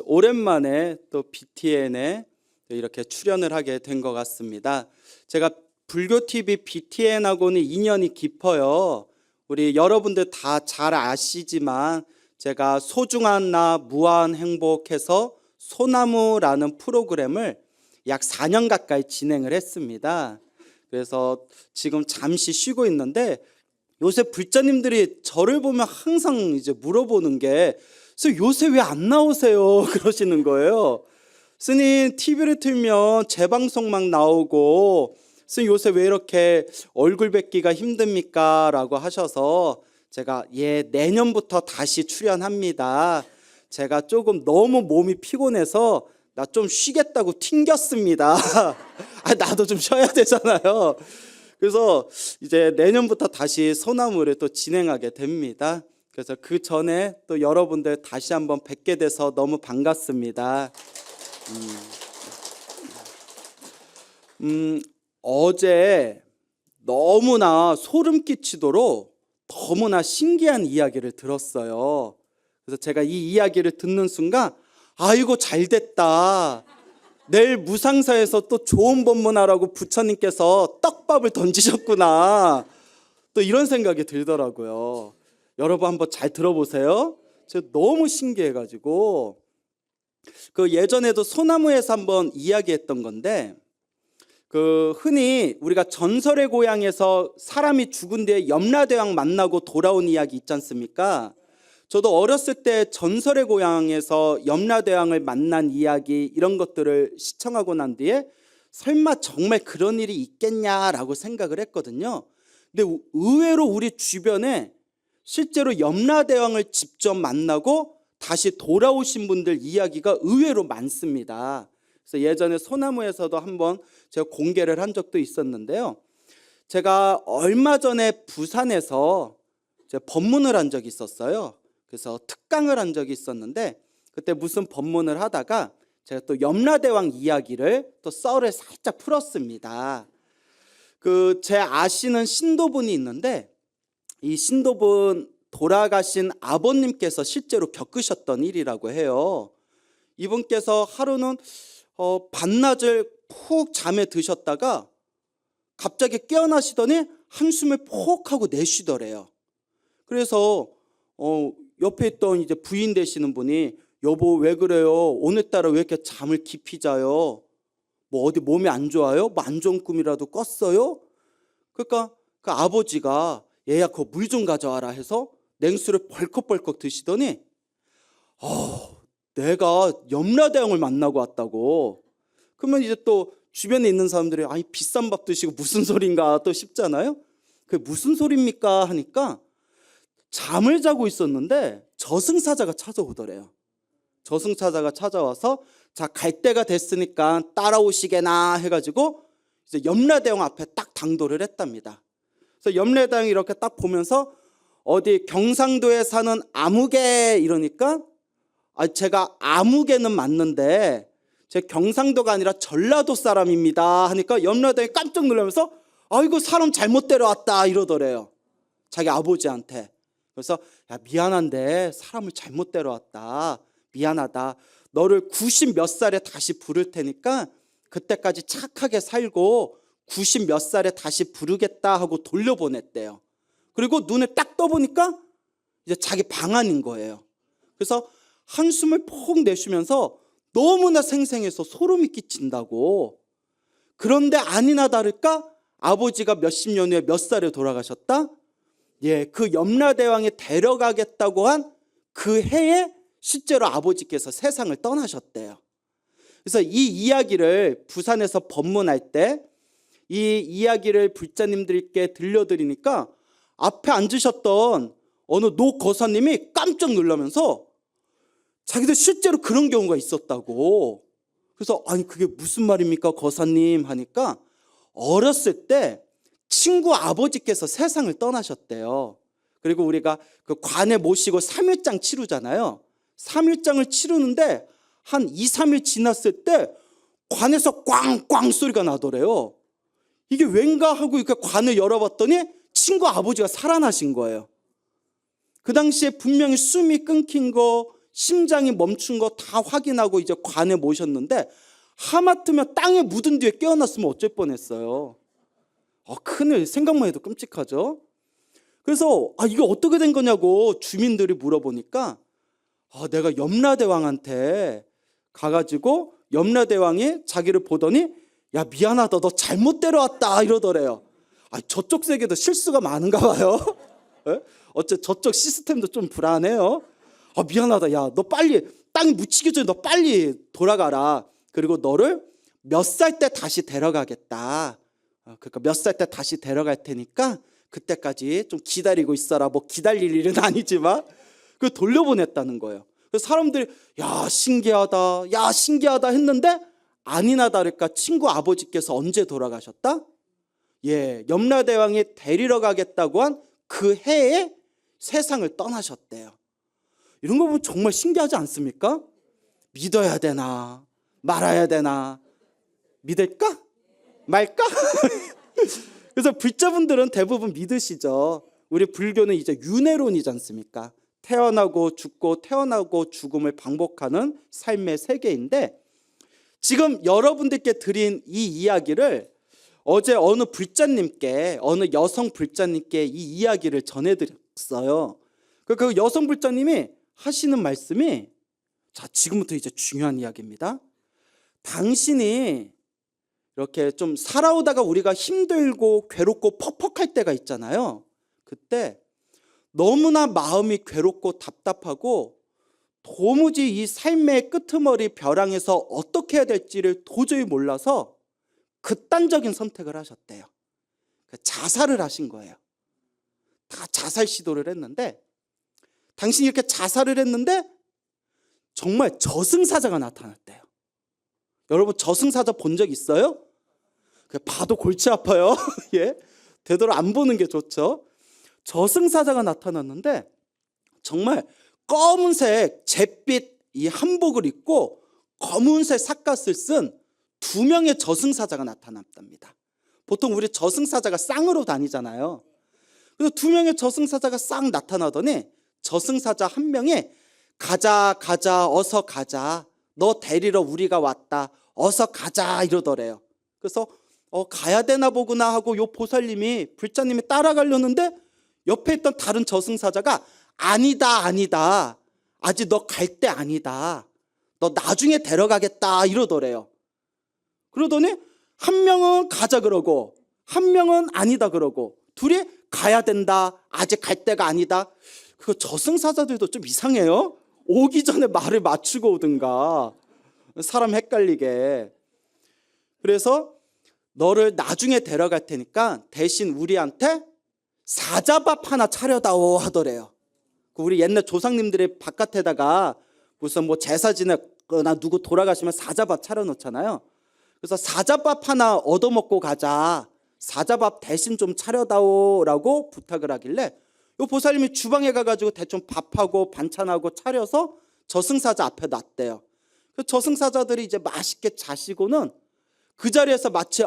오랜만에 또 BTN에 이렇게 출연을 하게 된 것 같습니다. 제가 불교 TV BTN하고는 인연이 깊어요. 우리 여러분들 다 잘 아시지만 제가 소중한 나 무한 행복해서 소나무라는 프로그램을 약 4년 가까이 진행을 했습니다. 그래서 지금 잠시 쉬고 있는데 요새 불자님들이 저를 보면 항상 이제 물어보는 게 요새 왜 안 나오세요? 그러시는 거예요. 스님 TV를 틀면 재방송만 나오고 스님 요새 왜 이렇게 얼굴 뵙기가 힘듭니까? 라고 하셔서 제가 내년부터 다시 출연합니다. 제가 조금 너무 몸이 피곤해서 나 좀 쉬겠다고 튕겼습니다. 나도 좀 쉬어야 되잖아요. 그래서 이제 내년부터 다시 소나무를 또 진행하게 됩니다. 그래서 그 전에 또 여러분들 다시 한번 뵙게 돼서 너무 반갑습니다. 어제 너무나 소름 끼치도록 너무나 신기한 이야기를 들었어요. 그래서 제가 이 이야기를 듣는 순간 아이고 잘됐다. 내일 무상사에서 또 좋은 법문하라고 부처님께서 떡밥을 던지셨구나. 또 이런 생각이 들더라고요. 여러분 한번 잘 들어보세요. 제가 너무 신기해가지고 그 예전에도 소나무에서 한번 이야기했던 건데 흔히 우리가 전설의 고향에서 사람이 죽은 뒤에 염라대왕 만나고 돌아온 이야기 있지 않습니까? 저도 어렸을 때 전설의 고향에서 염라대왕을 만난 이야기 이런 것들을 시청하고 난 뒤에 설마 정말 그런 일이 있겠냐라고 생각을 했거든요. 근데 의외로 우리 주변에 실제로 염라대왕을 직접 만나고 다시 돌아오신 분들 이야기가 의외로 많습니다. 그래서 예전에 소나무에서도 한번 제가 공개를 한 적도 있었는데요. 제가 얼마 전에 부산에서 제가 법문을 한 적이 있었어요. 그래서 특강을 한 적이 있었는데 그때 무슨 법문을 하다가 제가 또 염라대왕 이야기를 또 썰을 살짝 풀었습니다. 제 아시는 신도분이 있는데 이 신도분 돌아가신 아버님께서 실제로 겪으셨던 일이라고 해요. 이분께서 하루는 반나절 푹 잠에 드셨다가 갑자기 깨어나시더니 한숨을 푹 하고 내쉬더래요. 그래서 옆에 있던 이제 부인 되시는 분이 여보 왜 그래요? 오늘따라 왜 이렇게 잠을 깊이 자요? 뭐 어디 몸이 안 좋아요? 뭐 안 좋은 꿈이라도 꿨어요? 그러니까 그 아버지가 얘야 그거 물 좀 가져와라 해서 냉수를 벌컥벌컥 드시더니 내가 염라대왕을 만나고 왔다고. 그러면 이제 또 주변에 있는 사람들이 아니 비싼 밥 드시고 무슨 소린가 또 싶잖아요. 그게 무슨 소리입니까 하니까 잠을 자고 있었는데 저승사자가 찾아오더래요. 저승사자가 찾아와서 자, 갈 때가 됐으니까 따라오시게나 해가지고 이제 염라대왕 앞에 딱 당도를 했답니다. 그래서 염라대왕이 이렇게 딱 보면서 어디 경상도에 사는 아무개 이러니까 제가 아무개는 맞는데 제 경상도가 아니라 전라도 사람입니다 하니까 염라대왕이 깜짝 놀라면서 아이고 사람 잘못 데려왔다 이러더래요. 자기 아버지한테. 그래서 야 미안한데 사람을 잘못 데려왔다. 미안하다. 너를 90 몇 살에 다시 부를 테니까 그때까지 착하게 살고 90 몇 살에 다시 부르겠다 하고 돌려보냈대요. 그리고 눈에 딱 떠보니까 이제 자기 방안인 거예요. 그래서 한숨을 푹 내쉬면서 너무나 생생해서 소름이 끼친다고. 그런데 아니나 다를까 아버지가 몇십 년 후에 몇 살에 돌아가셨다? 그 염라대왕이 데려가겠다고 한 그 해에 실제로 아버지께서 세상을 떠나셨대요. 그래서 이 이야기를 부산에서 법문할 때 이 이야기를 불자님들께 들려드리니까 앞에 앉으셨던 어느 노 거사님이 깜짝 놀라면서 자기들 실제로 그런 경우가 있었다고. 그래서 아니 그게 무슨 말입니까 거사님 하니까 어렸을 때 친구 아버지께서 세상을 떠나셨대요. 그리고 우리가 그 관에 모시고 3일장 치르잖아요. 3일장을 치르는데 한 2, 3일 지났을 때 관에서 꽝꽝 소리가 나더래요. 이게 왠가 하고 이렇게 관을 열어봤더니 친구 아버지가 살아나신 거예요. 그 당시에 분명히 숨이 끊긴 거, 심장이 멈춘 거 다 확인하고 이제 관에 모셨는데 하마터면 땅에 묻은 뒤에 깨어났으면 어쩔 뻔했어요. 큰일, 생각만 해도 끔찍하죠. 그래서 이게 어떻게 된 거냐고 주민들이 물어보니까 내가 염라대왕한테 가가지고 염라대왕이 자기를 보더니 야, 미안하다, 너 잘못 데려왔다 이러더래요. 저쪽 세계도 실수가 많은가 봐요. 어째 저쪽 시스템도 좀 불안해요. 미안하다, 야, 너 빨리 땅에 묻히기 전에 너 빨리 돌아가라. 그리고 너를 몇 살 때 다시 데려가겠다. 그러니까 몇 살 때 다시 데려갈 테니까 그때까지 좀 기다리고 있어라. 뭐 기다릴 일은 아니지만 그 돌려보냈다는 거예요. 그래서 사람들이 야, 신기하다, 야, 신기하다 했는데 아니나 다를까 친구 아버지께서 언제 돌아가셨다? 염라대왕이 데리러 가겠다고 한 그 해에 세상을 떠나셨대요. 이런 거 보면 정말 신기하지 않습니까? 믿어야 되나 말아야 되나, 믿을까 말까? 그래서 불자분들은 대부분 믿으시죠. 우리 불교는 이제 윤회론이지 않습니까? 태어나고 죽고 태어나고 죽음을 반복하는 삶의 세계인데, 지금 여러분들께 드린 이 이야기를 어제 어느 불자님께, 어느 여성 불자님께 이 이야기를 전해드렸어요. 그 여성 불자님이 하시는 말씀이, 자, 지금부터 이제 중요한 이야기입니다. 당신이 이렇게 좀 살아오다가 우리가 힘들고 괴롭고 퍽퍽할 때가 있잖아요. 그때 너무나 마음이 괴롭고 답답하고 도무지 이 삶의 끄트머리 벼랑에서 어떻게 해야 될지를 도저히 몰라서 극단적인 선택을 하셨대요. 자살을 하신 거예요. 다 자살 시도를 했는데, 당신이 이렇게 자살을 했는데 정말 저승사자가 나타났대요. 여러분, 저승사자 본 적 있어요? 봐도 골치 아파요. 되도록 안 보는 게 좋죠. 저승사자가 나타났는데 정말 검은색 잿빛 이 한복을 입고 검은색 삿갓을 쓴 2명의 저승사자가 나타났답니다. 보통 우리 저승사자가 쌍으로 다니잖아요. 그래서 2명의 저승사자가 싹 나타나더니 저승사자 한 명이 가자 어서 가자, 너 데리러 우리가 왔다, 어서 가자 이러더래요. 그래서 가야 되나 보구나 하고 요 보살님이, 불자님이 따라가려는데 옆에 있던 다른 저승사자가 아니다, 아직 너 갈 때 아니다, 너 나중에 데려가겠다 이러더래요. 그러더니 한 명은 가자 그러고 한 명은 아니다 그러고, 둘이 가야 된다, 아직 갈 때가 아니다. 그 저승사자들도 좀 이상해요. 오기 전에 말을 맞추고 오든가, 사람 헷갈리게. 그래서 너를 나중에 데려갈 테니까 대신 우리한테 사자밥 하나 차려다오 하더래요. 우리 옛날 조상님들이 바깥에다가 무슨 뭐 제사 지내거나 누구 돌아가시면 사자밥 차려놓잖아요. 그래서 사자밥 하나 얻어먹고 가자, 사자밥 대신 좀 차려다오라고 부탁을 하길래 요 보살님이 주방에 가가지고 대충 밥하고 반찬하고 차려서 저승사자 앞에 놨대요. 저승사자들이 이제 맛있게 자시고는 그 자리에서 마치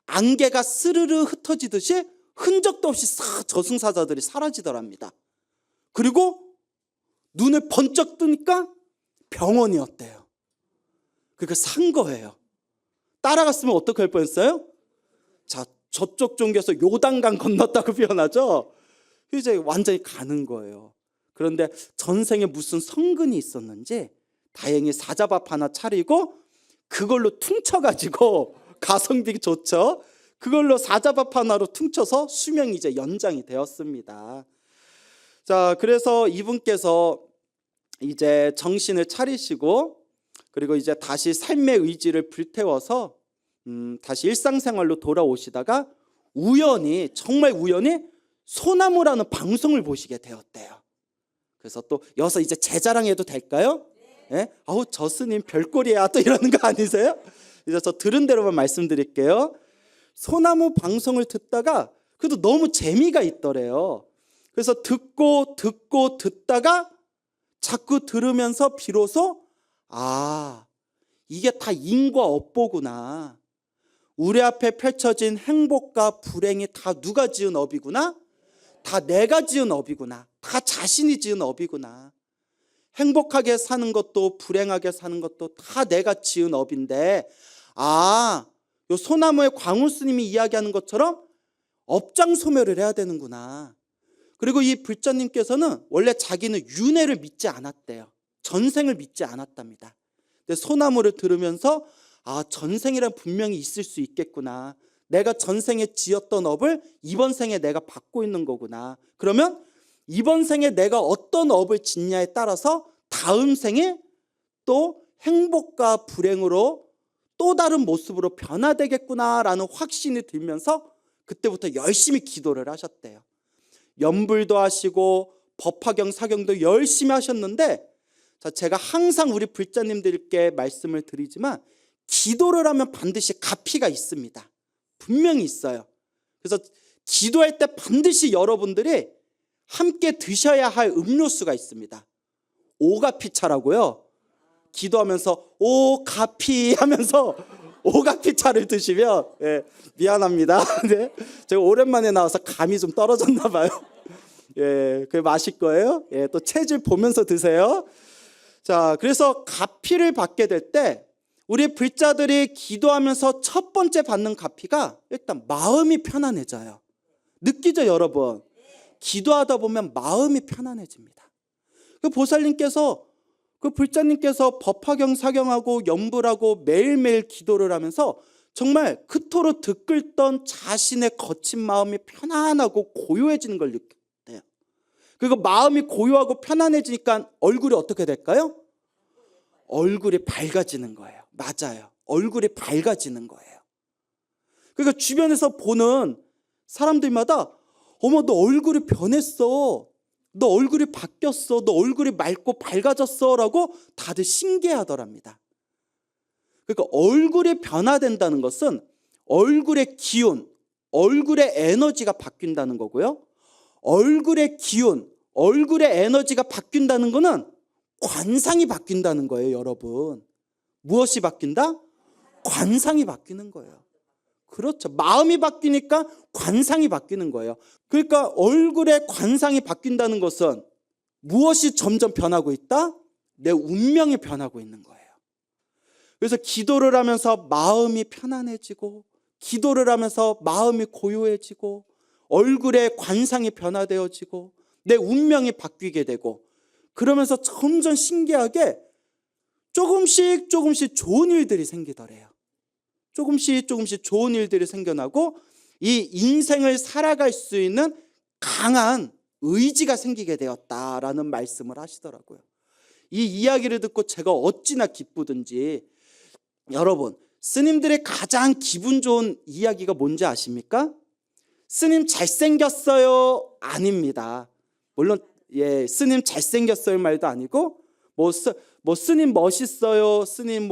안개가 스르르 흩어지듯이 흔적도 없이 싹 저승사자들이 사라지더랍니다. 그리고 눈을 번쩍 뜨니까 병원이었대요. 그러니까 산 거예요. 따라갔으면 어떻게 할 뻔했어요? 자, 저쪽 종교에서 요단강 건넜다고 표현하죠. 이제 완전히 가는 거예요. 그런데 전생에 무슨 성근이 있었는지 다행히 사자밥 하나 차리고 그걸로 퉁쳐가지고, 가성비 좋죠. 그걸로 사자밥 하나로 퉁쳐서 수명이 이제 연장이 되었습니다. 자, 그래서 이분께서 이제 정신을 차리시고, 그리고 이제 다시 삶의 의지를 불태워서 다시 일상생활로 돌아오시다가 우연히, 정말 우연히 소나무라는 방송을 보시게 되었대요. 그래서 또 여기서 이제 제 자랑해도 될까요? 네? 아우, 저 스님 별꼴이야 또 이러는 거 아니세요? 이제 저 들은 대로만 말씀드릴게요. 소나무 방송을 듣다가 그래도 너무 재미가 있더래요. 그래서 듣고 듣다가 자꾸 들으면서 비로소 이게 다 인과 업보구나, 우리 앞에 펼쳐진 행복과 불행이 다 누가 지은 업이구나, 다 내가 지은 업이구나, 다 자신이 지은 업이구나, 행복하게 사는 것도 불행하게 사는 것도 다 내가 지은 업인데, 요 소나무의 광우 스님이 이야기하는 것처럼 업장 소멸을 해야 되는구나. 그리고 이 불자님께서는 원래 자기는 윤회를 믿지 않았대요. 전생을 믿지 않았답니다. 근데 소나무를 들으면서 전생이란 분명히 있을 수 있겠구나. 내가 전생에 지었던 업을 이번 생에 내가 받고 있는 거구나. 그러면 이번 생에 내가 어떤 업을 짓냐에 따라서 다음 생에 또 행복과 불행으로 또 다른 모습으로 변화되겠구나라는 확신이 들면서 그때부터 열심히 기도를 하셨대요. 연불도 하시고 법화경 사경도 열심히 하셨는데, 제가 항상 우리 불자님들께 말씀을 드리지만 기도를 하면 반드시 가피가 있습니다. 분명히 있어요. 그래서 기도할 때 반드시 여러분들이 함께 드셔야 할 음료수가 있습니다. 오가피차라고요. 기도하면서 오가피 하면서 오가피차를 드시면, 미안합니다. 네, 제가 오랜만에 나와서 감이 좀 떨어졌나 봐요. 그게 마실 거예요. 또 체질 보면서 드세요. 자, 그래서 가피를 받게 될 때 우리 불자들이 기도하면서 첫 번째 받는 가피가 일단 마음이 편안해져요. 느끼죠, 여러분? 기도하다 보면 마음이 편안해집니다. 그 보살님께서, 그 불자님께서 법화경 사경하고 연불하고 매일매일 기도를 하면서 정말 그토록 들끓던 자신의 거친 마음이 편안하고 고요해지는 걸 느꼈대요. 그리고 마음이 고요하고 편안해지니까 얼굴이 어떻게 될까요? 얼굴이 밝아지는 거예요. 맞아요. 얼굴이 밝아지는 거예요. 그러니까 주변에서 보는 사람들마다 어머, 너 얼굴이 변했어. 너 얼굴이 바뀌었어. 너 얼굴이 맑고 밝아졌어. 라고 다들 신기해하더랍니다. 그러니까 얼굴이 변화된다는 것은 얼굴의 기운, 얼굴의 에너지가 바뀐다는 거고요. 얼굴의 기운, 얼굴의 에너지가 바뀐다는 것은 관상이 바뀐다는 거예요, 여러분. 무엇이 바뀐다? 관상이 바뀌는 거예요. 그렇죠. 마음이 바뀌니까 관상이 바뀌는 거예요. 그러니까 얼굴의 관상이 바뀐다는 것은 무엇이 점점 변하고 있다? 내 운명이 변하고 있는 거예요. 그래서 기도를 하면서 마음이 편안해지고, 기도를 하면서 마음이 고요해지고, 얼굴의 관상이 변화되어지고, 내 운명이 바뀌게 되고, 그러면서 점점 신기하게 조금씩 좋은 일들이 생기더래요. 조금씩 좋은 일들이 생겨나고 이 인생을 살아갈 수 있는 강한 의지가 생기게 되었다라는 말씀을 하시더라고요. 이 이야기를 듣고 제가 어찌나 기쁘든지, 여러분, 스님들의 가장 기분 좋은 이야기가 뭔지 아십니까? 스님 잘생겼어요? 아닙니다. 물론 스님 잘생겼어요 말도 아니고 스님 멋있어요, 스님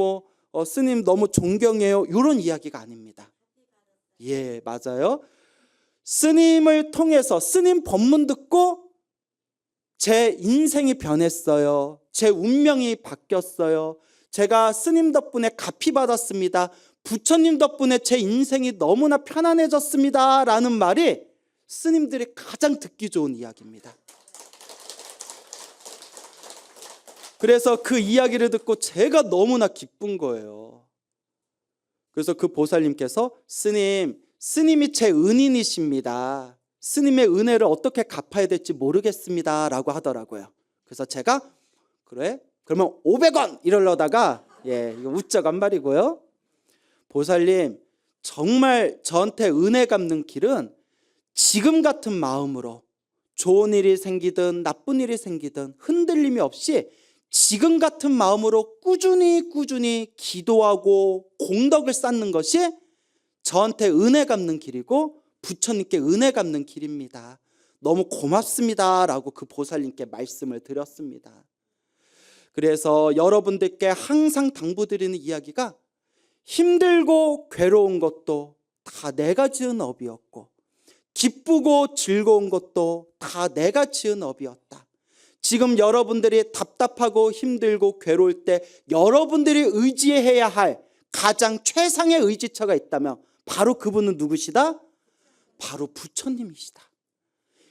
스님 너무 존경해요, 이런 이야기가 아닙니다. 맞아요. 스님을 통해서 스님 법문 듣고 제 인생이 변했어요. 제 운명이 바뀌었어요. 제가 스님 덕분에 가피 받았습니다. 부처님 덕분에 제 인생이 너무나 편안해졌습니다. 라는 말이 스님들이 가장 듣기 좋은 이야기입니다. 그래서 그 이야기를 듣고 제가 너무나 기쁜 거예요. 그래서 그 보살님께서 스님이 제 은인이십니다. 스님의 은혜를 어떻게 갚아야 될지 모르겠습니다. 라고 하더라고요. 그래서 제가 그래? 그러면 500원! 이러려다가 이거 웃자간 말이고요. 보살님, 정말 저한테 은혜 갚는 길은 지금 같은 마음으로 좋은 일이 생기든 나쁜 일이 생기든 흔들림이 없이 지금 같은 마음으로 꾸준히 기도하고 공덕을 쌓는 것이 저한테 은혜 갚는 길이고 부처님께 은혜 갚는 길입니다. 너무 고맙습니다. 라고 그 보살님께 말씀을 드렸습니다. 그래서 여러분들께 항상 당부드리는 이야기가, 힘들고 괴로운 것도 다 내가 지은 업이었고, 기쁘고 즐거운 것도 다 내가 지은 업이었다. 지금 여러분들이 답답하고 힘들고 괴로울 때 여러분들이 의지해야 할 가장 최상의 의지처가 있다면 바로 그분은 누구시다? 바로 부처님이시다.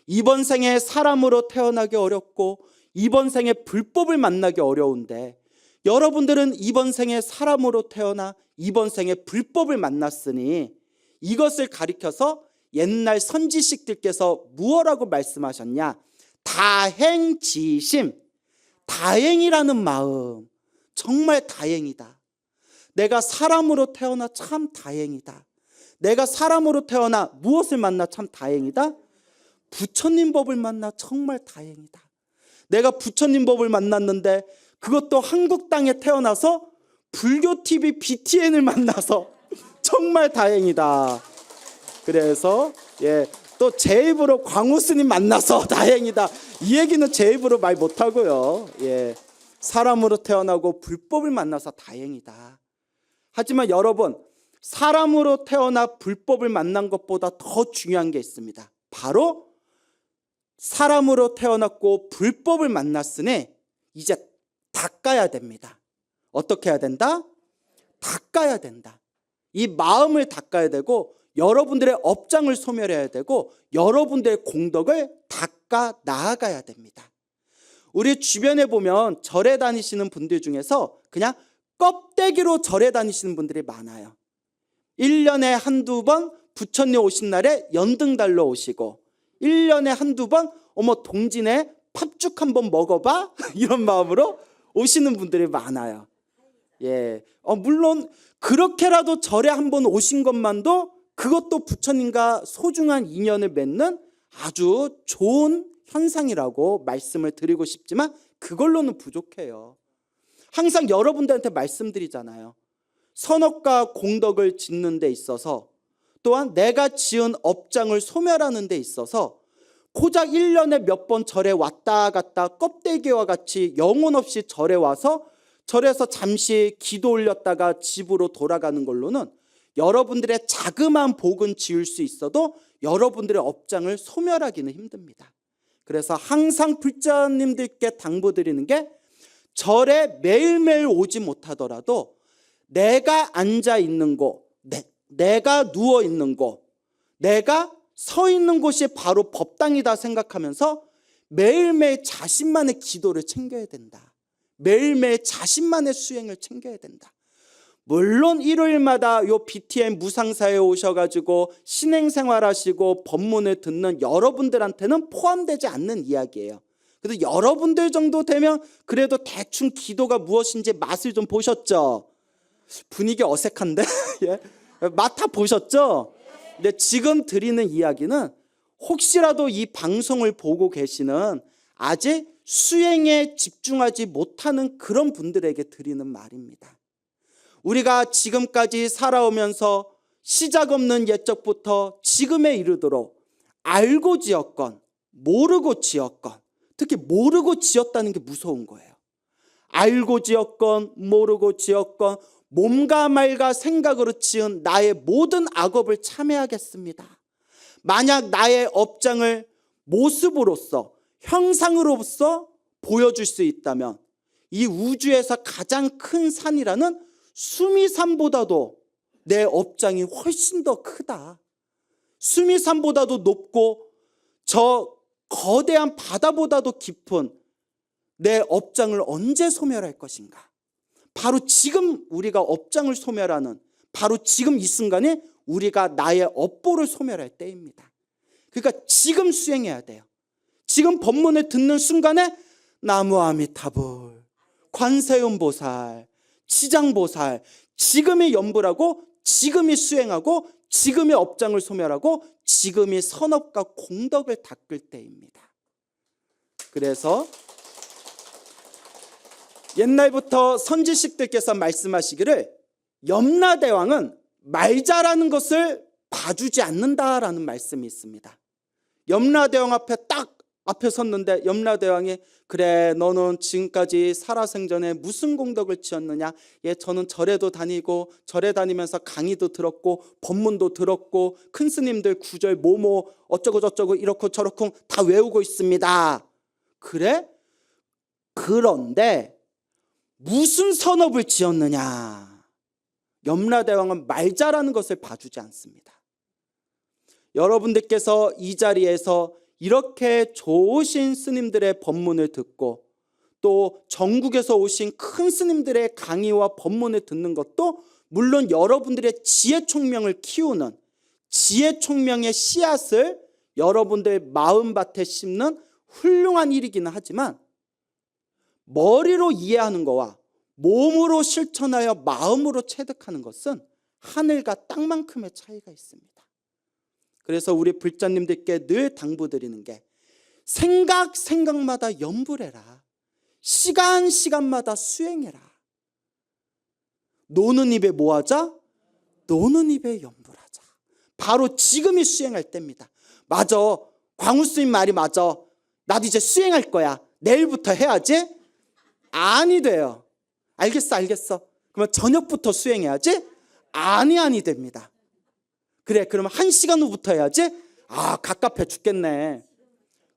이번 생에 사람으로 태어나기 어렵고 이번 생에 불법을 만나기 어려운데 여러분들은 이번 생에 사람으로 태어나 이번 생에 불법을 만났으니 이것을 가리켜서 옛날 선지식들께서 무엇라고 말씀하셨냐? 다행지심, 다행이라는 마음. 정말 다행이다. 내가 사람으로 태어나 참 다행이다. 내가 사람으로 태어나 무엇을 만나 참 다행이다? 부처님 법을 만나 정말 다행이다. 내가 부처님 법을 만났는데 그것도 한국 땅에 태어나서 불교 TV BTN을 만나서 정말 다행이다. 그래서 또 제 입으로 광우 스님 만나서 다행이다. 이 얘기는 제 입으로 말 못하고요. 사람으로 태어나고 불법을 만나서 다행이다. 하지만 여러분, 사람으로 태어나 불법을 만난 것보다 더 중요한 게 있습니다. 바로 사람으로 태어났고 불법을 만났으니 이제 닦아야 됩니다. 어떻게 해야 된다? 닦아야 된다. 이 마음을 닦아야 되고 여러분들의 업장을 소멸해야 되고 여러분들의 공덕을 닦아 나아가야 됩니다. 우리 주변에 보면 절에 다니시는 분들 중에서 그냥 껍데기로 절에 다니시는 분들이 많아요. 1년에 한두 번 부처님 오신 날에 연등달러 오시고 1년에 한두 번 동진에 팥죽 한번 먹어봐 이런 마음으로 오시는 분들이 많아요. 물론 그렇게라도 절에 한번 오신 것만도 그것도 부처님과 소중한 인연을 맺는 아주 좋은 현상이라고 말씀을 드리고 싶지만 그걸로는 부족해요. 항상 여러분들한테 말씀드리잖아요. 선업과 공덕을 짓는 데 있어서 또한 내가 지은 업장을 소멸하는 데 있어서 고작 1년에 몇 번 절에 왔다 갔다 껍데기와 같이 영혼 없이 절에 와서 절에서 잠시 기도 올렸다가 집으로 돌아가는 걸로는 여러분들의 자그마한 복은 지을 수 있어도 여러분들의 업장을 소멸하기는 힘듭니다. 그래서 항상 불자님들께 당부드리는 게 절에 매일매일 오지 못하더라도 내가 앉아 있는 곳, 내가 누워 있는 곳, 내가 서 있는 곳이 바로 법당이다 생각하면서 매일매일 자신만의 기도를 챙겨야 된다. 매일매일 자신만의 수행을 챙겨야 된다. 물론 일요일마다 요 BTN 무상사에 오셔가지고 신행생활하시고 법문을 듣는 여러분들한테는 포함되지 않는 이야기예요. 그래도 여러분들 정도 되면 그래도 대충 기도가 무엇인지 맛을 좀 보셨죠? 분위기 어색한데? 맡아보셨죠? 근데 지금 드리는 이야기는 혹시라도 이 방송을 보고 계시는 아직 수행에 집중하지 못하는 그런 분들에게 드리는 말입니다. 우리가 지금까지 살아오면서 시작 없는 옛적부터 지금에 이르도록 알고 지었건 모르고 지었건, 특히 모르고 지었다는 게 무서운 거예요. 알고 지었건 모르고 지었건 몸과 말과 생각으로 지은 나의 모든 악업을 참회하겠습니다. 만약 나의 업장을 모습으로서 형상으로서 보여줄 수 있다면 이 우주에서 가장 큰 산이라는 수미산보다도 내 업장이 훨씬 더 크다. 수미산보다도 높고 저 거대한 바다보다도 깊은 내 업장을 언제 소멸할 것인가? 바로 지금 우리가 업장을 소멸하는 바로 지금 이 순간에 우리가 나의 업보를 소멸할 때입니다. 그러니까 지금 수행해야 돼요. 지금 법문을 듣는 순간에 나무 아미타불, 관세음보살, 지장보살, 지금이 염불하고 지금이 수행하고 지금이 업장을 소멸하고 지금이 선업과 공덕을 닦을 때입니다. 그래서 옛날부터 선지식들께서 말씀하시기를 염라대왕은 말 잘하는 것을 봐주지 않는다라는 말씀이 있습니다. 염라대왕 앞에 섰는데 염라대왕이 그래 너는 지금까지 살아생전에 무슨 공덕을 지었느냐? 저는 절에도 다니고 절에 다니면서 강의도 들었고 법문도 들었고 큰 스님들 구절 뭐뭐 어쩌고 저쩌고 이렇고 저렇고 다 외우고 있습니다. 그래? 그런데 무슨 선업을 지었느냐? 염라대왕은 말 잘하는 것을 봐주지 않습니다. 여러분들께서 이 자리에서 이렇게 좋으신 스님들의 법문을 듣고 또 전국에서 오신 큰 스님들의 강의와 법문을 듣는 것도 물론 여러분들의 지혜총명을 키우는, 지혜총명의 씨앗을 여러분들 마음밭에 심는 훌륭한 일이기는 하지만, 머리로 이해하는 것과 몸으로 실천하여 마음으로 체득하는 것은 하늘과 땅만큼의 차이가 있습니다. 그래서 우리 불자님들께 늘 당부드리는 게, 생각마다 염불해라. 시간마다 수행해라. 노는 입에 뭐하자? 노는 입에 염불하자. 바로 지금이 수행할 때입니다. 맞아, 광우스님 말이 맞아. 나도 이제 수행할 거야. 내일부터 해야지. 아니 돼요. 알겠어. 그러면 저녁부터 수행해야지. 아니 됩니다. 그래, 그러면 1시간 후부터 해야지. 갑갑해 죽겠네.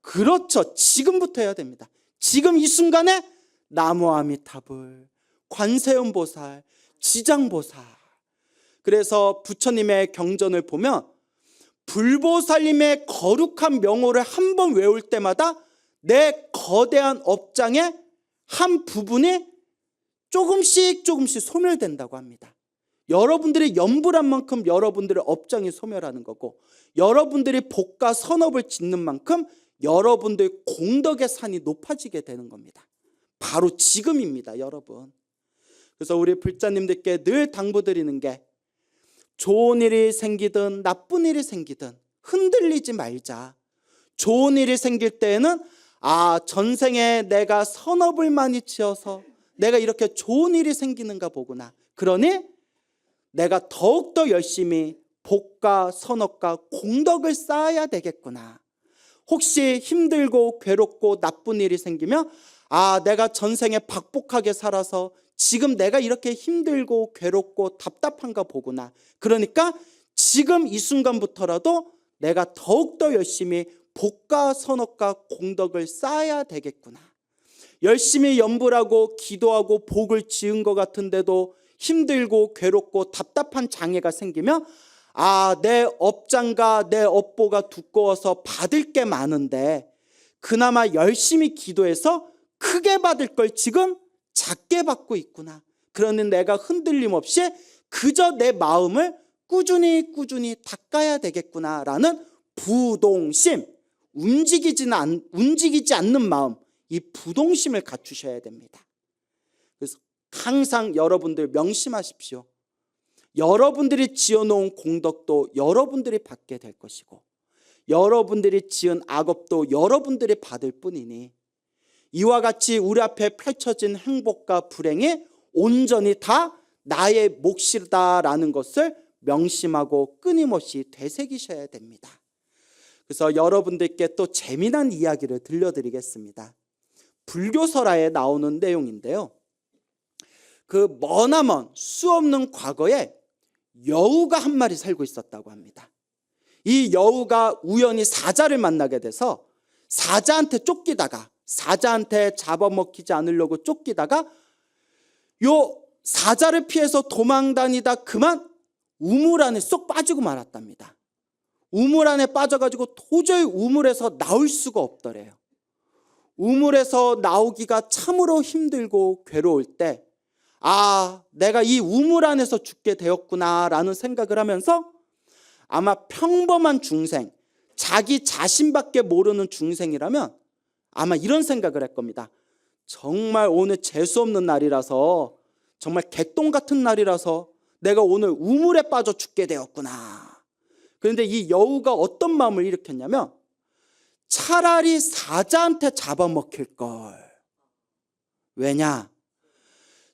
그렇죠. 지금부터 해야 됩니다. 지금 이 순간에 나무아미타불, 관세음보살, 지장보살. 그래서 부처님의 경전을 보면 불보살님의 거룩한 명호를 한 번 외울 때마다 내 거대한 업장의 한 부분이 조금씩 소멸된다고 합니다. 여러분들이 염불한 만큼 여러분들의 업장이 소멸하는 거고, 여러분들이 복과 선업을 짓는 만큼 여러분들의 공덕의 산이 높아지게 되는 겁니다. 바로 지금입니다, 여러분. 그래서 우리 불자님들께 늘 당부드리는 게, 좋은 일이 생기든 나쁜 일이 생기든 흔들리지 말자. 좋은 일이 생길 때에는 전생에 내가 선업을 많이 지어서 내가 이렇게 좋은 일이 생기는가 보구나. 그러니 내가 더욱더 열심히 복과 선업과 공덕을 쌓아야 되겠구나. 혹시 힘들고 괴롭고 나쁜 일이 생기면 내가 전생에 박복하게 살아서 지금 내가 이렇게 힘들고 괴롭고 답답한가 보구나. 그러니까 지금 이 순간부터라도 내가 더욱더 열심히 복과 선업과 공덕을 쌓아야 되겠구나. 열심히 염불하고 기도하고 복을 지은 것 같은데도 힘들고 괴롭고 답답한 장애가 생기면 내 업장과 내 업보가 두꺼워서 받을 게 많은데 그나마 열심히 기도해서 크게 받을 걸 지금 작게 받고 있구나. 그러니 내가 흔들림 없이 그저 내 마음을 꾸준히 닦아야 되겠구나라는 부동심, 움직이지 않는 마음, 이 부동심을 갖추셔야 됩니다. 그래서 항상 여러분들 명심하십시오. 여러분들이 지어놓은 공덕도 여러분들이 받게 될 것이고, 여러분들이 지은 악업도 여러분들이 받을 뿐이니, 이와 같이 우리 앞에 펼쳐진 행복과 불행이 온전히 다 나의 몫이다라는 것을 명심하고 끊임없이 되새기셔야 됩니다. 그래서 여러분들께 또 재미난 이야기를 들려드리겠습니다. 불교설화에 나오는 내용인데요, 그 머나먼 수없는 과거에 여우가 한 마리 살고 있었다고 합니다. 이 여우가 우연히 사자를 만나게 돼서 사자한테 쫓기다가, 사자한테 잡아먹히지 않으려고 쫓기다가 요 사자를 피해서 도망다니다 그만 우물 안에 쏙 빠지고 말았답니다. 우물 안에 빠져가지고 도저히 우물에서 나올 수가 없더래요. 우물에서 나오기가 참으로 힘들고 괴로울 때 내가 이 우물 안에서 죽게 되었구나라는 생각을 하면서 아마 평범한 중생, 자기 자신밖에 모르는 중생이라면 아마 이런 생각을 할 겁니다. 정말 오늘 재수없는 날이라서, 정말 개똥 같은 날이라서 내가 오늘 우물에 빠져 죽게 되었구나. 그런데 이 여우가 어떤 마음을 일으켰냐면, 차라리 사자한테 잡아먹힐 걸. 왜냐?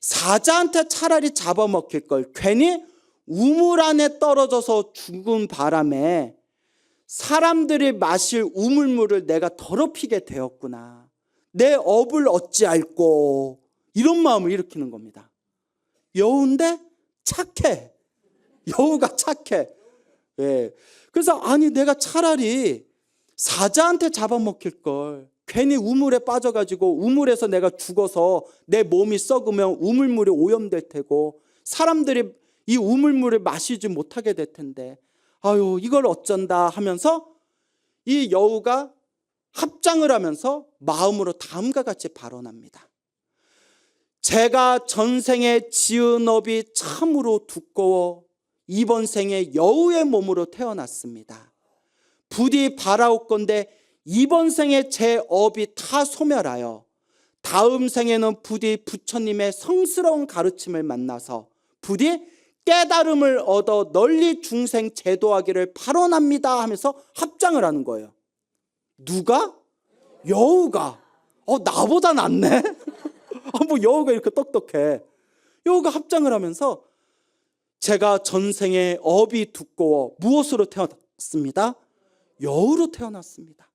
사자한테 차라리 잡아먹힐 걸. 괜히 우물 안에 떨어져서 죽은 바람에 사람들이 마실 우물물을 내가 더럽히게 되었구나. 내 업을 어찌할꼬. 이런 마음을 일으키는 겁니다. 여우인데 착해. 여우가 착해. 예. 그래서 내가 차라리 사자한테 잡아먹힐 걸. 괜히 우물에 빠져가지고 우물에서 내가 죽어서 내 몸이 썩으면 우물물이 오염될 테고 사람들이 이 우물물을 마시지 못하게 될 텐데 이걸 어쩐다 하면서 이 여우가 합장을 하면서 마음으로 다음과 같이 발언합니다. 제가 전생에 지은 업이 참으로 두꺼워 이번 생에 여우의 몸으로 태어났습니다. 부디 바라옵건대 이번 생에 제 업이 다 소멸하여 다음 생에는 부디 부처님의 성스러운 가르침을 만나서 부디 깨달음을 얻어 널리 중생 제도하기를 발언합니다 하면서 합장을 하는 거예요. 누가? 여우가. 나보다 낫네. 뭐 여우가 이렇게 똑똑해. 여우가 합장을 하면서 제가 전생에 업이 두꺼워 무엇으로 태어났습니다? 여우로 태어났습니다.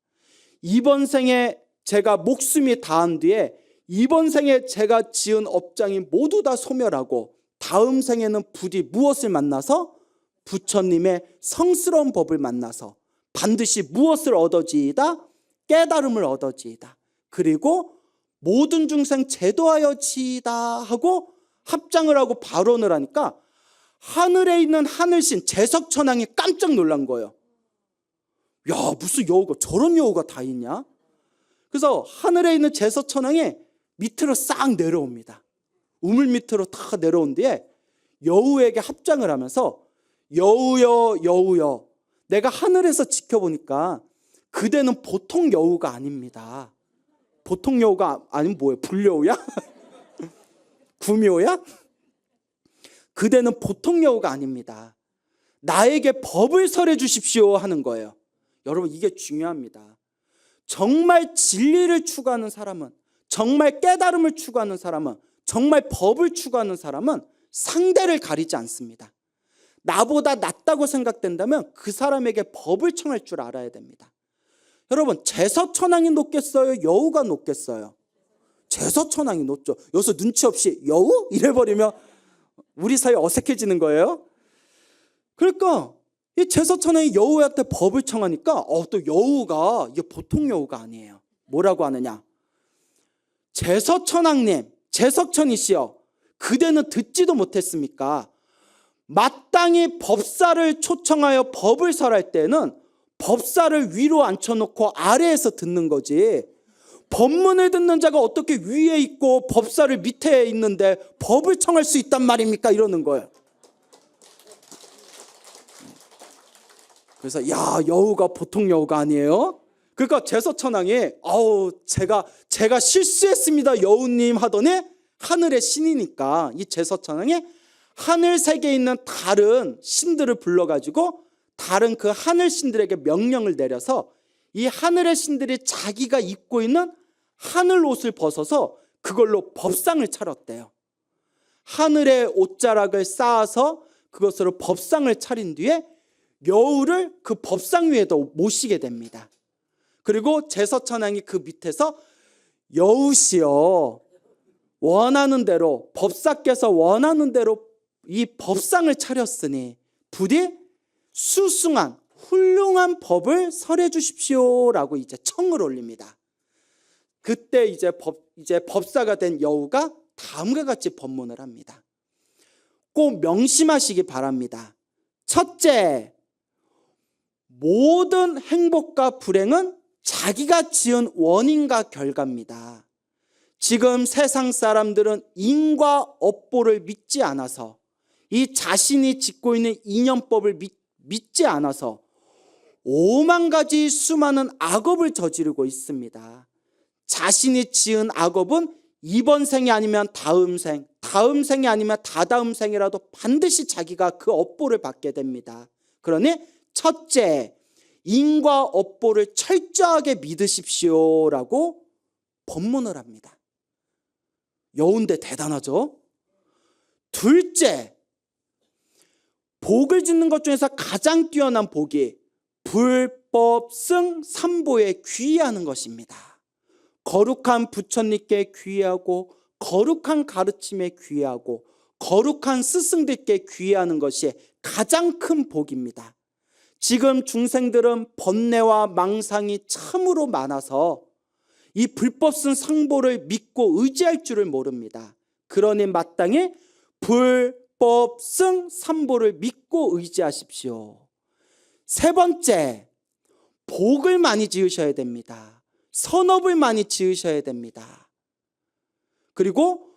이번 생에 제가 목숨이 다한 뒤에 이번 생에 제가 지은 업장이 모두 다 소멸하고 다음 생에는 부디 무엇을 만나서? 부처님의 성스러운 법을 만나서 반드시 무엇을 얻어지이다? 깨달음을 얻어지이다. 그리고 모든 중생 제도하여 지이다 하고 합장을 하고 발언을 하니까 하늘에 있는 하늘신 제석천왕이 깜짝 놀란 거예요. 야, 무슨 여우가, 저런 여우가 다 있냐? 그래서 하늘에 있는 제석천왕이 밑으로 싹 내려옵니다. 우물 밑으로 다 내려온 뒤에 여우에게 합장을 하면서 여우여 여우여, 내가 하늘에서 지켜보니까 그대는 보통 여우가 아닙니다. 보통 여우가 아니면 뭐예요? 불여우야? 구미호야? 그대는 보통 여우가 아닙니다. 나에게 법을 설해 주십시오 하는 거예요. 여러분, 이게 중요합니다. 정말 진리를 추구하는 사람은, 정말 깨달음을 추구하는 사람은, 정말 법을 추구하는 사람은 상대를 가리지 않습니다. 나보다 낫다고 생각된다면 그 사람에게 법을 청할 줄 알아야 됩니다. 여러분, 제서천왕이 높겠어요? 여우가 높겠어요? 제서천왕이 높죠. 여기서 눈치 없이 여우? 이래버리면 우리 사이 어색해지는 거예요. 그러니까 이 제서천왕이 여우한테 법을 청하니까 또 여우가, 이게 보통 여우가 아니에요. 뭐라고 하느냐? 제서천왕님, 제석천이시여, 그대는 듣지도 못했습니까? 마땅히 법사를 초청하여 법을 설할 때는 법사를 위로 앉혀놓고 아래에서 듣는 거지, 법문을 듣는 자가 어떻게 위에 있고 법사를 밑에 있는데 법을 청할 수 있단 말입니까? 이러는 거예요. 그래서 야, 여우가 보통 여우가 아니에요. 그러니까 제서천왕이 제가 실수했습니다 여우님 하더니, 하늘의 신이니까 이 제서천왕이 하늘 세계에 있는 다른 신들을 불러가지고 다른 그 하늘 신들에게 명령을 내려서 이 하늘의 신들이 자기가 입고 있는 하늘 옷을 벗어서 그걸로 법상을 차렸대요. 하늘의 옷자락을 쌓아서 그것으로 법상을 차린 뒤에 여우를 그 법상 위에도 모시게 됩니다. 그리고 제서천왕이 그 밑에서 여우시여, 원하는 대로, 법사께서 원하는 대로 이 법상을 차렸으니 부디 수승한 훌륭한 법을 설해 주십시오라고 이제 청을 올립니다. 그때 이제 법사가 된 여우가 다음과 같이 법문을 합니다. 꼭 명심하시기 바랍니다. 첫째, 모든 행복과 불행은 자기가 지은 원인과 결과입니다. 지금 세상 사람들은 인과 업보를 믿지 않아서, 이 자신이 짓고 있는 인연법을 믿지 않아서 5만 가지 수많은 악업을 저지르고 있습니다. 자신이 지은 악업은 이번 생이 아니면 다음 생, 다음 생이 아니면 다다음 생이라도 반드시 자기가 그 업보를 받게 됩니다. 그러니 첫째, 인과 업보를 철저하게 믿으십시오라고 법문을 합니다. 여운데 대단하죠? 둘째, 복을 짓는 것 중에서 가장 뛰어난 복이 불법승 삼보에 귀의하는 것입니다. 거룩한 부처님께 귀의하고, 거룩한 가르침에 귀의하고, 거룩한 스승들께 귀의하는 것이 가장 큰 복입니다. 지금 중생들은 번뇌와 망상이 참으로 많아서 이 불법승 삼보를 믿고 의지할 줄을 모릅니다. 그러니 마땅히 불법승 삼보를 믿고 의지하십시오. 세 번째, 복을 많이 지으셔야 됩니다. 선업을 많이 지으셔야 됩니다. 그리고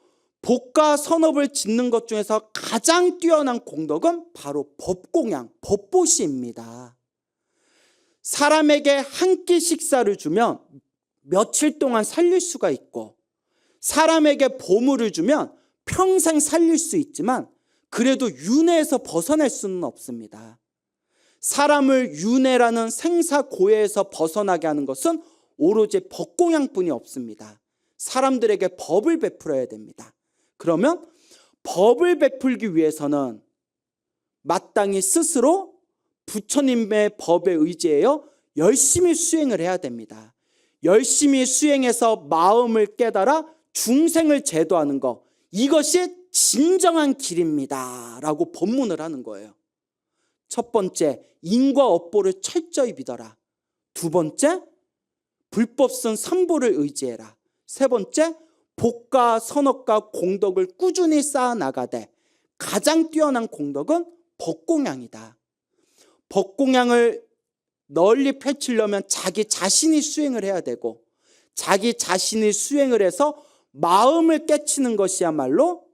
복과 선업을 짓는 것 중에서 가장 뛰어난 공덕은 바로 법공양, 법보시입니다. 사람에게 한 끼 식사를 주면 며칠 동안 살릴 수가 있고, 사람에게 보물을 주면 평생 살릴 수 있지만 그래도 윤회에서 벗어날 수는 없습니다. 사람을 윤회라는 생사고해에서 벗어나게 하는 것은 오로지 법공양뿐이 없습니다. 사람들에게 법을 베풀어야 됩니다. 그러면 법을 베풀기 위해서는 마땅히 스스로 부처님의 법에 의지하여 열심히 수행을 해야 됩니다. 열심히 수행해서 마음을 깨달아 중생을 제도하는 것, 이것이 진정한 길입니다 라고 법문을 하는 거예요. 첫 번째, 인과 업보를 철저히 믿어라. 두 번째, 불법선 삼보를 의지해라. 세 번째, 복과 선업과 공덕을 꾸준히 쌓아나가되 가장 뛰어난 공덕은 법공양이다. 법공양을 널리 펼치려면 자기 자신이 수행을 해야 되고, 자기 자신이 수행을 해서 마음을 깨치는 것이야말로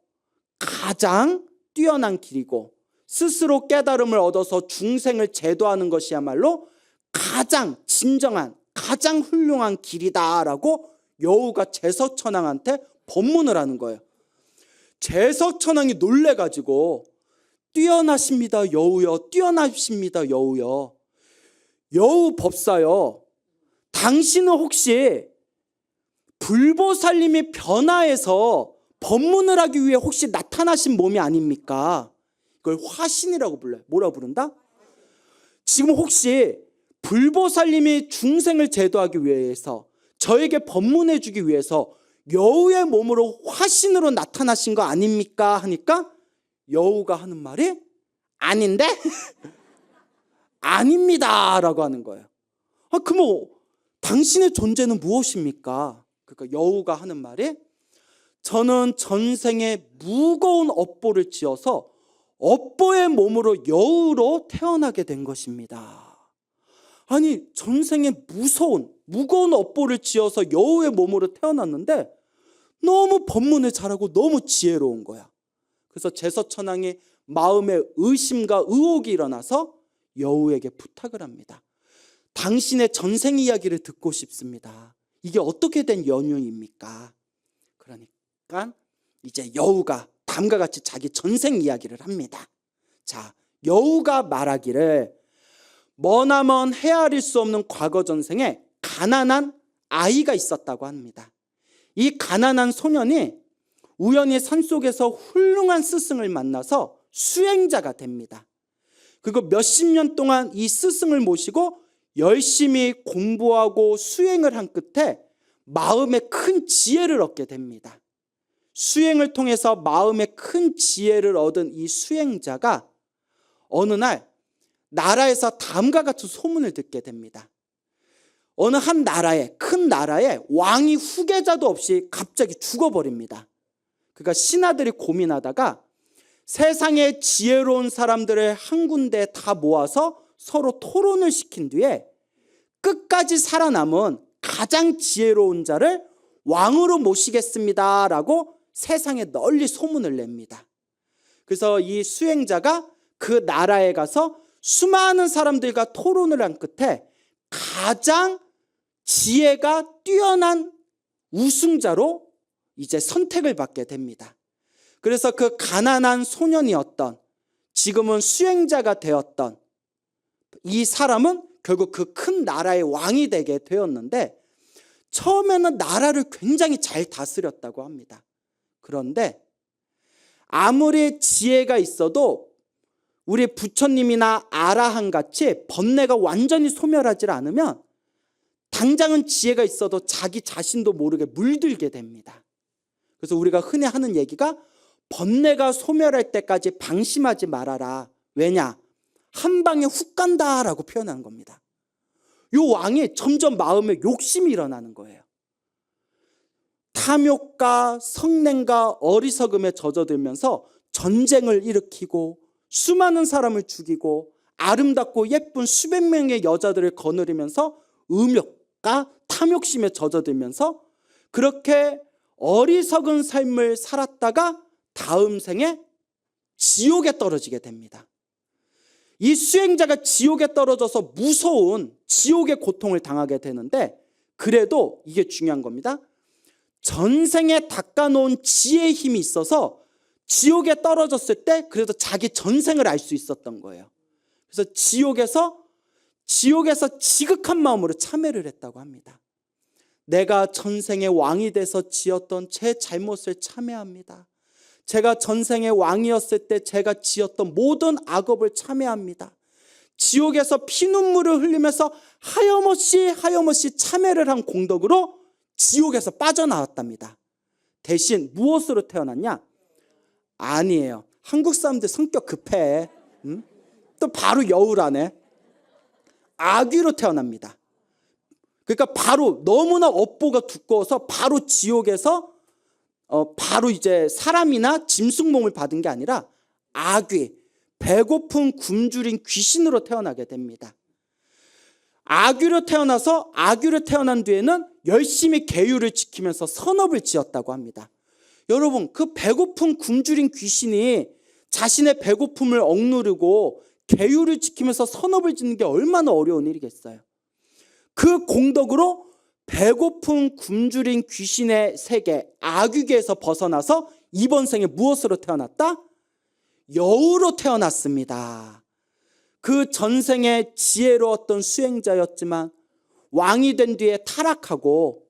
가장 뛰어난 길이고, 스스로 깨달음을 얻어서 중생을 제도하는 것이야말로 가장 진정한, 가장 훌륭한 길이다라고 여우가 제서천왕한테 법문을 하는 거예요. 제서천왕이 놀래가지고 뛰어나십니다 여우여, 뛰어나십니다 여우여. 여우 법사여, 당신은 혹시 불보살님이 변화해서 법문을 하기 위해 혹시 나타나신 몸이 아닙니까? 이걸 화신이라고 불러요. 뭐라 부른다? 지금 혹시 불보살님이 중생을 제도하기 위해서, 저에게 법문해 주기 위해서 여우의 몸으로 화신으로 나타나신 거 아닙니까? 하니까 여우가 하는 말이 아닌데? 아닙니다 라고 하는 거예요. 그럼 당신의 존재는 무엇입니까? 그러니까 여우가 하는 말이, 저는 전생에 무거운 업보를 지어서 업보의 몸으로 여우로 태어나게 된 것입니다. 아니, 전생에 무거운 업보를 지어서 여우의 몸으로 태어났는데 너무 법문을 잘하고 너무 지혜로운 거야. 그래서 제서천왕이 마음에 의심과 의혹이 일어나서 여우에게 부탁을 합니다. 당신의 전생 이야기를 듣고 싶습니다. 이게 어떻게 된 연유입니까? 그러니까 이제 여우가 다음과 같이 자기 전생 이야기를 합니다. 자, 여우가 말하기를, 머나먼 헤아릴 수 없는 과거 전생에 가난한 아이가 있었다고 합니다. 이 가난한 소년이 우연히 산속에서 훌륭한 스승을 만나서 수행자가 됩니다. 그리고 몇십 년 동안 이 스승을 모시고 열심히 공부하고 수행을 한 끝에 마음에 큰 지혜를 얻게 됩니다. 수행을 통해서 마음에 큰 지혜를 얻은 이 수행자가 어느 날 나라에서 다음과 같은 소문을 듣게 됩니다. 어느 한 나라에, 큰 나라에 왕이 후계자도 없이 갑자기 죽어버립니다. 그러니까 신하들이 고민하다가 세상에 지혜로운 사람들을 한 군데 다 모아서 서로 토론을 시킨 뒤에 끝까지 살아남은 가장 지혜로운 자를 왕으로 모시겠습니다 라고 세상에 널리 소문을 냅니다. 그래서 이 수행자가 그 나라에 가서 수많은 사람들과 토론을 한 끝에 가장 지혜가 뛰어난 우승자로 이제 선택을 받게 됩니다. 그래서 그 가난한 소년이었던, 지금은 수행자가 되었던 이 사람은 결국 그 큰 나라의 왕이 되게 되었는데, 처음에는 나라를 굉장히 잘 다스렸다고 합니다. 그런데 아무리 지혜가 있어도 우리 부처님이나 아라한 같이 번뇌가 완전히 소멸하지 않으면 당장은 지혜가 있어도 자기 자신도 모르게 물들게 됩니다. 그래서 우리가 흔히 하는 얘기가 번뇌가 소멸할 때까지 방심하지 말아라. 왜냐? 한 방에 훅 간다라고 표현하는 겁니다. 요 왕이 점점 마음에 욕심이 일어나는 거예요. 탐욕과 성냄과 어리석음에 젖어들면서 전쟁을 일으키고 수많은 사람을 죽이고 아름답고 예쁜 수백 명의 여자들을 거느리면서 음욕과 탐욕심에 젖어들면서 그렇게 어리석은 삶을 살았다가 다음 생에 지옥에 떨어지게 됩니다. 이 수행자가 지옥에 떨어져서 무서운 지옥의 고통을 당하게 되는데, 그래도 이게 중요한 겁니다. 전생에 닦아놓은 지혜의 힘이 있어서 지옥에 떨어졌을 때 그래도 자기 전생을 알 수 있었던 거예요. 그래서 지옥에서 지극한 마음으로 참회를 했다고 합니다. 내가 전생에 왕이 돼서 지었던 제 잘못을 참회합니다. 제가 전생에 왕이었을 때 제가 지었던 모든 악업을 참회합니다. 지옥에서 피눈물을 흘리면서 하염없이 참회를 한 공덕으로 지옥에서 빠져나왔답니다. 대신 무엇으로 태어났냐? 아니에요. 한국 사람들 성격 급해. 또 바로 여우라네. 아귀로 태어납니다. 그러니까 바로 너무나 업보가 두꺼워서 바로 지옥에서 바로 이제 사람이나 짐승 몸을 받은 게 아니라 아귀, 배고픈 굶주린 귀신으로 태어나게 됩니다. 아귀로 태어난 뒤에는 열심히 계율을 지키면서 선업을 지었다고 합니다. 여러분, 그 배고픈 굶주린 귀신이 자신의 배고픔을 억누르고 계율을 지키면서 선업을 짓는 게 얼마나 어려운 일이겠어요. 그 공덕으로 배고픈 굶주린 귀신의 세계, 아귀계에서 벗어나서 이번 생에 무엇으로 태어났다? 여우로 태어났습니다. 그 전생에 지혜로웠던 수행자였지만 왕이 된 뒤에 타락하고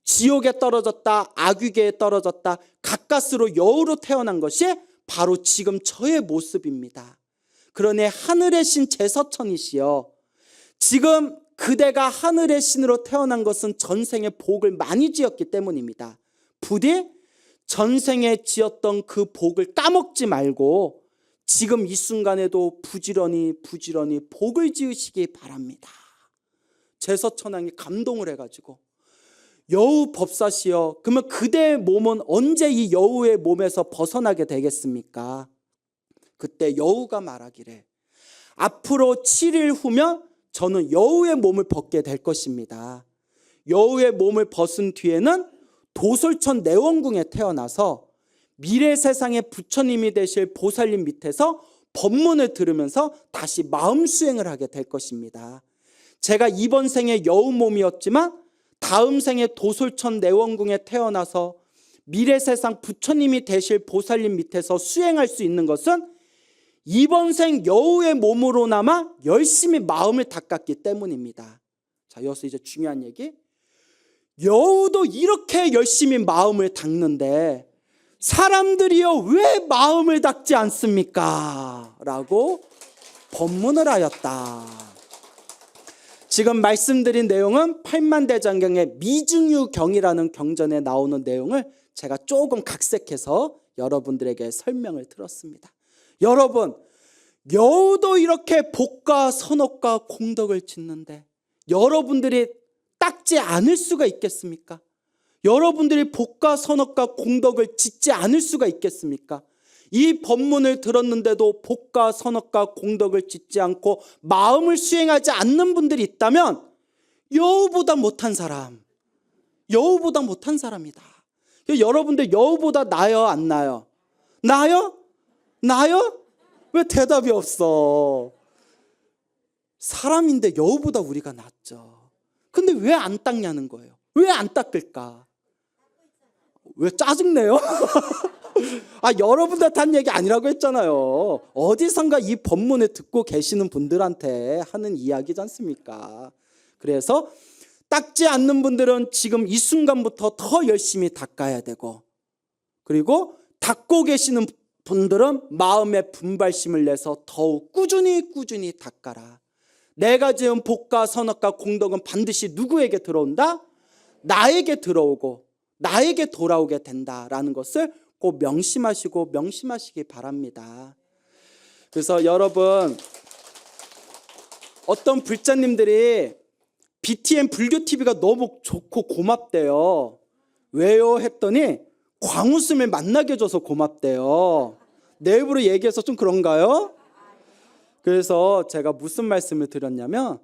지옥에 떨어졌다, 아귀계에 떨어졌다, 가까스로 여우로 태어난 것이 바로 지금 저의 모습입니다. 그러니 하늘의 신 제서천이시여, 지금 그대가 하늘의 신으로 태어난 것은 전생에 복을 많이 지었기 때문입니다. 부디 전생에 지었던 그 복을 까먹지 말고 지금 이 순간에도 부지런히 복을 지으시기 바랍니다. 제서천왕이 감동을 해가지고, 여우 법사시여, 그러면 그대의 몸은 언제 이 여우의 몸에서 벗어나게 되겠습니까? 그때 여우가 말하기를, 앞으로 7일 후면 저는 여우의 몸을 벗게 될 것입니다. 여우의 몸을 벗은 뒤에는 도솔천 내원궁에 태어나서 미래 세상의 부처님이 되실 보살님 밑에서 법문을 들으면서 다시 마음 수행을 하게 될 것입니다. 제가 이번 생에 여우 몸이었지만 다음 생에 도솔천 내원궁에 태어나서 미래 세상 부처님이 되실 보살님 밑에서 수행할 수 있는 것은 이번 생 여우의 몸으로나마 열심히 마음을 닦았기 때문입니다. 자, 여기서 이제 중요한 얘기. 여우도 이렇게 열심히 마음을 닦는데 사람들이요 왜 마음을 닦지 않습니까? 라고 법문을 하였다. 지금 말씀드린 내용은 팔만대장경의 미증유경이라는 경전에 나오는 내용을 제가 조금 각색해서 여러분들에게 설명을 들었습니다. 여러분, 여우도 이렇게 복과 선업과 공덕을 짓는데 여러분들이 닦지 않을 수가 있겠습니까? 여러분들이 복과 선업과 공덕을 짓지 않을 수가 있겠습니까? 이 법문을 들었는데도 복과 선업과 공덕을 짓지 않고 마음을 수행하지 않는 분들이 있다면 여우보다 못한 사람이다. 여러분들 여우보다 나요, 안 나요? 나요? 왜 대답이 없어? 사람인데 여우보다 우리가 낫죠. 근데 왜 안 닦냐는 거예요. 왜 안 닦을까? 왜 짜증내요? 여러분들한테 한 얘기 아니라고 했잖아요. 어디선가 이 법문을 듣고 계시는 분들한테 하는 이야기지 않습니까? 그래서 닦지 않는 분들은 지금 이 순간부터 더 열심히 닦아야 되고, 그리고 닦고 계시는 분들은 마음의 분발심을 내서 더욱 꾸준히 닦아라. 내가 지은 복과 선업과 공덕은 반드시 누구에게 들어온다? 나에게 들어오고 나에게 돌아오게 된다라는 것을 꼭 명심하시기 바랍니다. 그래서 여러분, 어떤 불자님들이 BTN 불교TV가 너무 좋고 고맙대요. 왜요? 했더니 광우스을 만나게 해줘서 고맙대요. 내부로 얘기해서 좀 그런가요? 그래서 제가 무슨 말씀을 드렸냐면,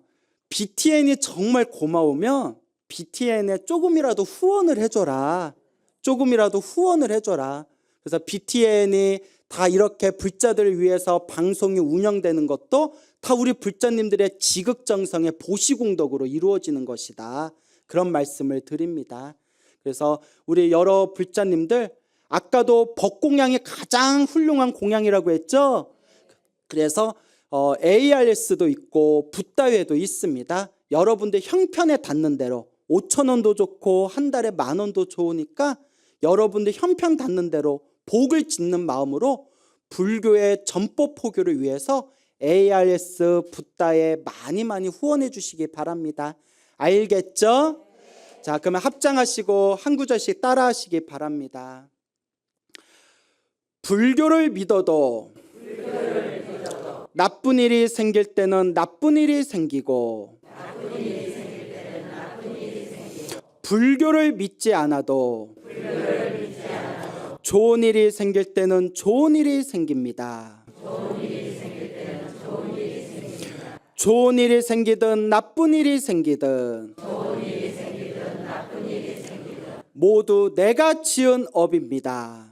BTN이 정말 고마우면 BTN에 조금이라도 후원을 해줘라. 조금이라도 후원을 해줘라. 그래서 BTN이 다 이렇게 불자들을 위해서 방송이 운영되는 것도 다 우리 불자님들의 지극정성의 보시공덕으로 이루어지는 것이다. 그런 말씀을 드립니다. 그래서 우리 여러 불자님들, 아까도 법공양이 가장 훌륭한 공양이라고 했죠. 그래서 ARS도 있고 붓다회도 있습니다. 여러분들 형편에 닿는 대로 5,000원도 좋고 한 달에 10,000원도 좋으니까 여러분들 형편 닿는 대로 복을 짓는 마음으로 불교의 전법 포교를 위해서 ARS 붓다에 많이 후원해 주시기 바랍니다. 알겠죠? 자, 그러면 합장하시고 한 구절씩 따라 하시기 바랍니다. 불교를 믿어도 나쁜 일이 생길 때는 나쁜 일이 생기고 불교를 믿지 않아도 좋은 일이 생길 때는 좋은 일이 생깁니다. 좋은 일이 생기든 나쁜 일이 생기든 모두 내가 지은 업입니다.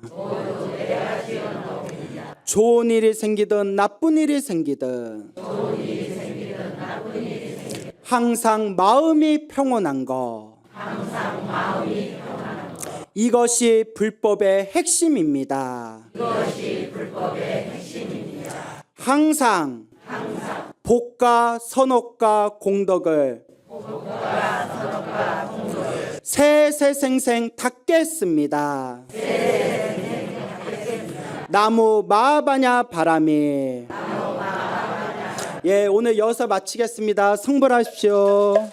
좋은 일이 생기든 나쁜 일이 생기든 항상 마음이 평온한 것, 이것이 불법의 핵심입니다. 항상 복과 선업과 공덕을 세세생생 닦겠습니다. 나무 마하바냐 바람이. 예, 오늘 여기서 마치겠습니다. 성불하십시오.